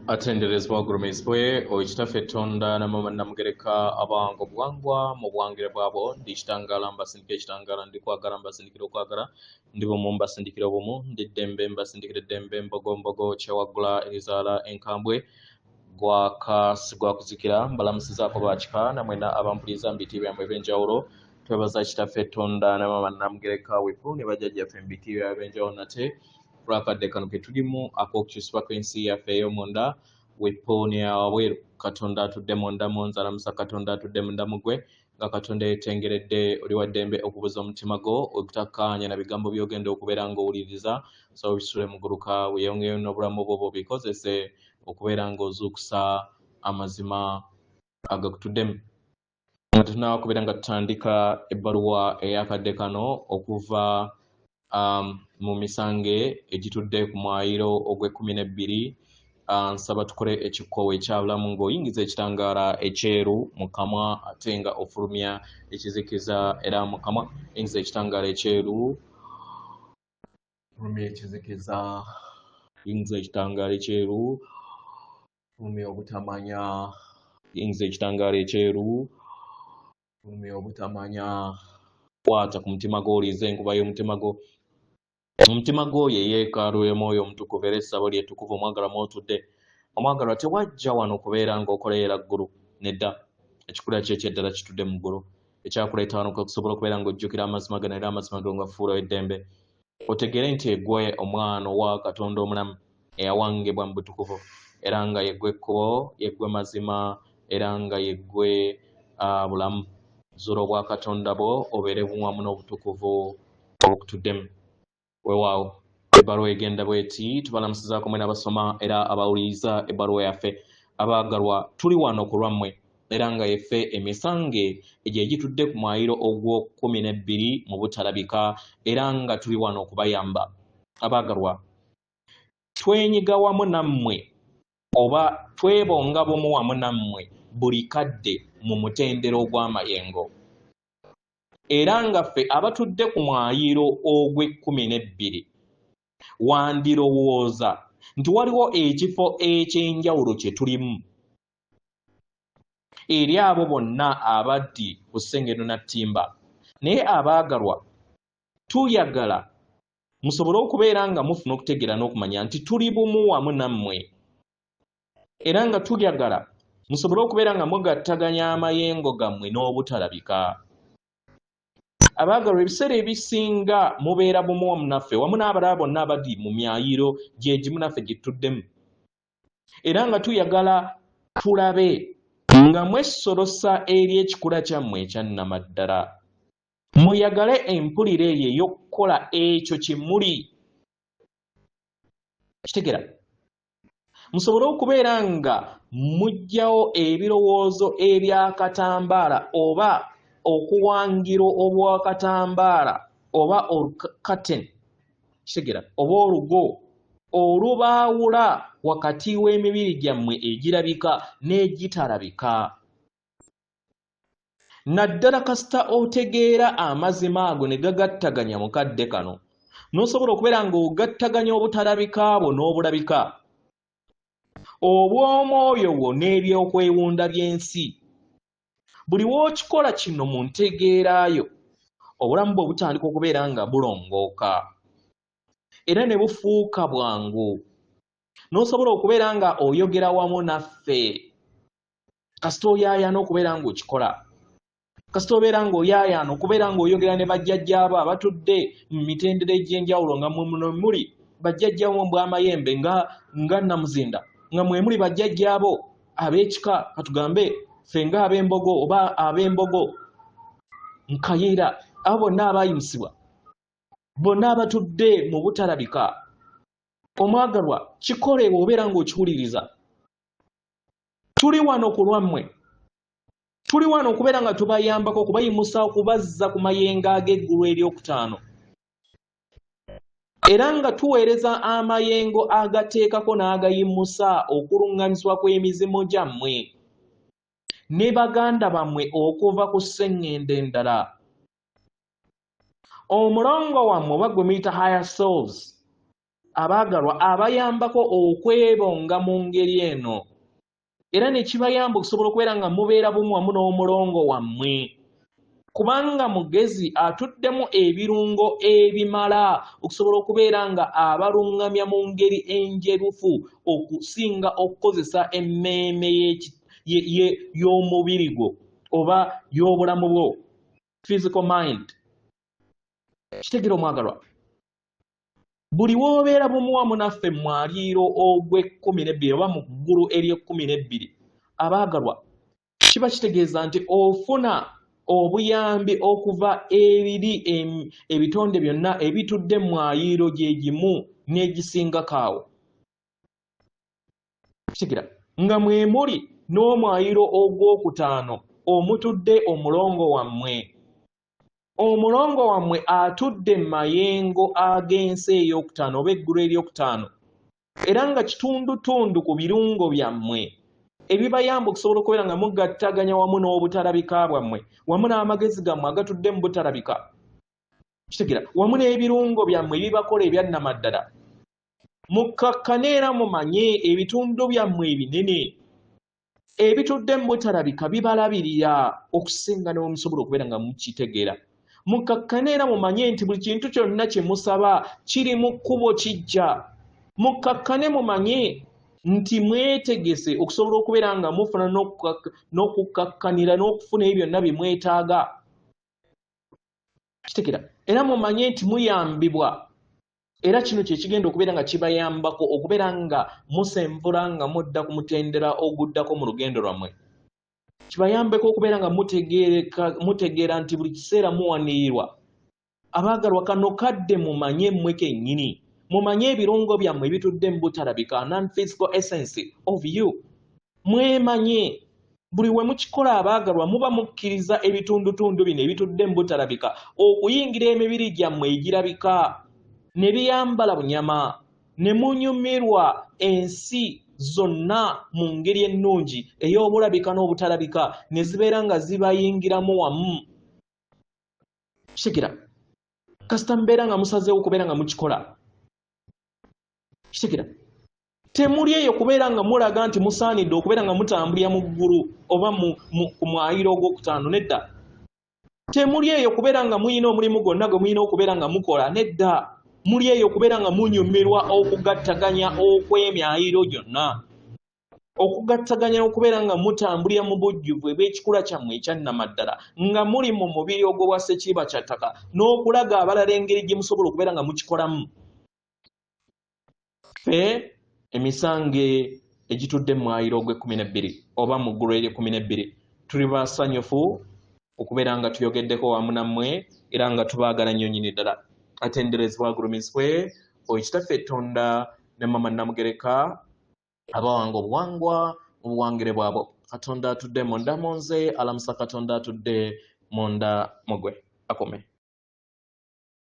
atenderezebwa ogulumizibwe oekitaffe ettonda namama namugereka abango buwangwa mu bwangire bwabo ndi kitangala mbasindikira ekitangala ndi kwagala mbasindikira okwagala ndi bumu mbasindikira obumu ndi ddembe mbasindikira eddembe mbogombogo kyewaggula erizaala enkambwe gwakuzikira mbalamusizaako bakika namwena abampuliriza mbiti byammwe ebyenjawulo twebaza kitaffe ettonda namama namugereka wipu ne bajjajjaffe mbiti byabwe ebyenjawulo nate Rakadde kano ke tulimu ak'okukyusibwa kw'ensi yaffe ey'omunda weppooni awabweru katonda atudde munda mu nzalamusa katonda atudde munda mu gwe nga katonda yetengeredde oli wa ddembe okubuza omutima gwo okutakkaanya na bigambo by'ogenda okubeera ng'owuliriza so bisule muguluka weeyongeyo n'obulamu bwo bikozese okubeera ng'ozuukusa amazima agakutuddemu nga tunaaba kubeera nga tutandika ebbaluwa ey'akadde kano okuva mu misange egitudde ku mwayiro ogw'12 nsaba tukole ekikkowe ekyabulamu ng'oyingiza ekitangaala ekyeru mu kamwa ate nga ofulumya ekizikiza era mu kamwa yingiza ekitangaala ekyeru fulumya ekizikiza yingiza ekitangaala ekyeru fulumya obutamanya yingiza ekitangaala ekyeru fulumya obutamanya kwata ku mutima gwo oliiza enkuba y'omutima gwo omutima gwo ye yeekaalu y'omwoyo omutukuvu era essabo lyettukuvu omwagalwa mw'otudde omwagalwa tewajja wano kubeera ng'okoleera ggulu nedda ekikula kye ekyeddala kitudde mu ggulu ekyakuleeta wano okusobola okubeera ng'ojjukira amazima gano era amazima go nga fuula eddembe otegere nti eggwe omwana owa katonda omulamu eyawangibwa mu butukuvu era nga yeggwe ekkubo yeggwe mazima era nga yeggwe bulamu zuula obwa katonda bwo obeere wamu n'obutukuvu obukutuddemu weewaawo ebbaluwa egenda bweti tubalamusizaako mwena abasoma era abawuliriza ebbaluwa yaffe abaagalwa tuli wano ku lwammwe era nga yeffe emisange egyo egitudde ku mwayiro ogw'12 mu butalabika era nga tuli wano okubayamba abaagalwa twenyiga wamu nammwe oba twebonga bumu wamu nammwe buli kadde mu mutendera ogw'amayengo era nga ffe abatudde ku mwayiro ogw'12 wandirowooza nti waliwo ekifo ekyenjawulo kye tulimu eri abo bonna abaddi ku Ssengeno Nattimba naye abaagalwa tuyagala musobole okubeera nga mufuna okutegeera n'okumanya nti tuli bumu wamu nammwe era nga tuyagala musobole okubeera nga mugattaganya amayengo gammwe n'obutalabika abaagalwa ebiseera ebisinga mubeera bumu wamu naffe wamu n'abalala bonna abaddi mu myayiro gyegimu naffe gye tutuddemu era nga tuyagala tulabe nga mwesolosa eri ekikula kyammwe ekyannamaddala muyagale empulira eyo ey'okukola ekyo kye muli kitegera musobole okubeera nga mujjawo ebirowoozo ebyakatambaala oba okuwangira obwakatambaala oba olukaten kitegera oba olugo olubaawula wakati w'emibiri gyammwe egirabika n'egitalabika naddala kasita otegeera amazima ago ne gagattaganya mu kadde kano n'osobola okubeera ng'ogattaganya obutalabika bwo n'obulabika obw'omwoyo bwo n'ebyokwewunda by'ensi buli w'okikola kino mu ntegeeraayo obulamu bwe butandika okubeera nga bulongooka era ne bufuuka bwangu n'osobola okubeera nga oyogera wamu naffe kasita oyaayaana okubeera ng'okikola kasita obeera ng'oyaayaana okubeera ng'oyogera ne bajjajjaabo abatudde mu mitendera egy'enjawulo nga muli bajjajjaabo bw'amayembe nga Namuzinda nga mwe muli bajjajjaabo ab'ekika katugambe ffe nga ab'embogo oba ab'embogo Nkayiira abo bonna abaayimusibwa bonna abatudde mu butalabika omwagalwa kikole bw'obeera ng'okiwuliriza tuli wano ku lwammwe tuli wano okubeera nga tubayambako okubayimusa okubazza ku mayengo ag'eggulu eryokutaano era nga tuweereza amayengo agateekako n'agayimusa okuluŋŋamizibwa kw'emizimu gyammwe ne baganda bammwe okuva ku sseŋŋendo endala omulongo wammwe oba gwe muyita higher souls abaagalwa abayambako okwebonga mu ngeri eno era ne kibayamba okusobola okubeera nga mubeera bumu wamu n'omulongo wammwe kubanga mugezi atuddemu ebirungo ebimala okusobola okubeera nga abalungamya mu ngeri enjerufu okusinga okukozesa emmeeme y'omubiri gwo oba y'obulamu bwo physical mind. Kitegeera omwagalwa, buli w'obeera bumu wamu naffe mu mwaliiro ogw'12 oba mu ggulu ery'e12 abaagalwa, kiba kitegeeza nti ofuna obuyambi okuva eri ebitonde byonna ebitudde mu mwaliiro gye gimu n'egisingako awo. Kitegeera nga mwe muli n'omwaliiro ogwokutaano omutudde omulongo wammwe. Omulongo wammwe atudde mu mayengo ag'ensi ey'okutaano oba eggulu ery'okutaano era nga kitundutundu ku birungo byammwe ebibayamba okusobola okubeera nga mugattaganya wamu n'obutalabika bwammwe wamu n'amagezi gammwe agatudde mu butalabika. Kitegeera wamu n'ebirungo byammwe ebibakola ebyannamaddala. Mukkakkane era mumanye ebitundu byammwe ebinene ebitudde mu butalabika bibalabirira okusinga ne musobola okubeera nga mukitegeera. Mukkakkane era mumanye nti buli kintu kyonna kye musaba kiri mu kkubo kijja. Mukkakkane mumanye nti mwetegese okusobola okubeera nga mufuna n'okukakkanira n'okufuna ebyo byonna bye mwetaaga. Kitegeera era mumanye nti muyambibwa era kino kye kigenda okubeera nga kibayambako okubeera nga musenvula nga mudda ku mutendera oguddako mu lugendo lwammwe. Kibayambeko okubeera nga mutegeera nti buli kiseera muwanirirwa. Abaagalwa, kano kadde mumanye mmwe kennyini, mumanye ebirungo byammwe ebitudde mu butalabika, non-physical essence of you. Mwemanye buli we mukikola abaagalwa muba mukkiriza ebitundutundu bino ebitudde mu butalabika okuyingira emibiri gyammwe egirabika ne biyambala bunyama ne munyumirwa ensi zonna mu ngeri ennungi ey'obulabika n'obutalabika ne zibeera nga zibayingiramu wamu. Kitegeera kasita mubeera nga musazeewo okubeera nga mukikola. Kitegeera temuli eyo kubeera nga mulaga nti musaanidde okubeera nga mutambulira mu ggulu oba ku mwaliiro ogwokutaano, nedda. Temuli eyo kubeera nga muyina omulimu gwonna gwe muyina okubeera nga mukola, nedda. Muli eyo kubeera nga munyumirwa okugattaganya okw'emyaliiro gyonna, okugattaganya okubeera nga mutambulira mu bujjuvu ebw'ekikula kyammwe ekyannamaddala nga muli mu mubiri ogwo bwa Ssekiriba kya ttaka n'okulaga abalala engeri gye musobola okubeera nga mukikolamu. Ffe emisange egitudde mu mwaliiro ogw'e12 oba mu ggulu ery'e12 tuli basanyufu okubeera nga tuyogeddeko wamu nammwe era nga tubaagala nnyo nnyini ddala. Atenderezebwa agulumizibwe Kitaffe Katonda ne Mama Namugereka abawanga obuwangwa mu buwangire bwabo. Katonda atudde munda mu nze, alamusa Katonda atudde munda mu gwe. Akome.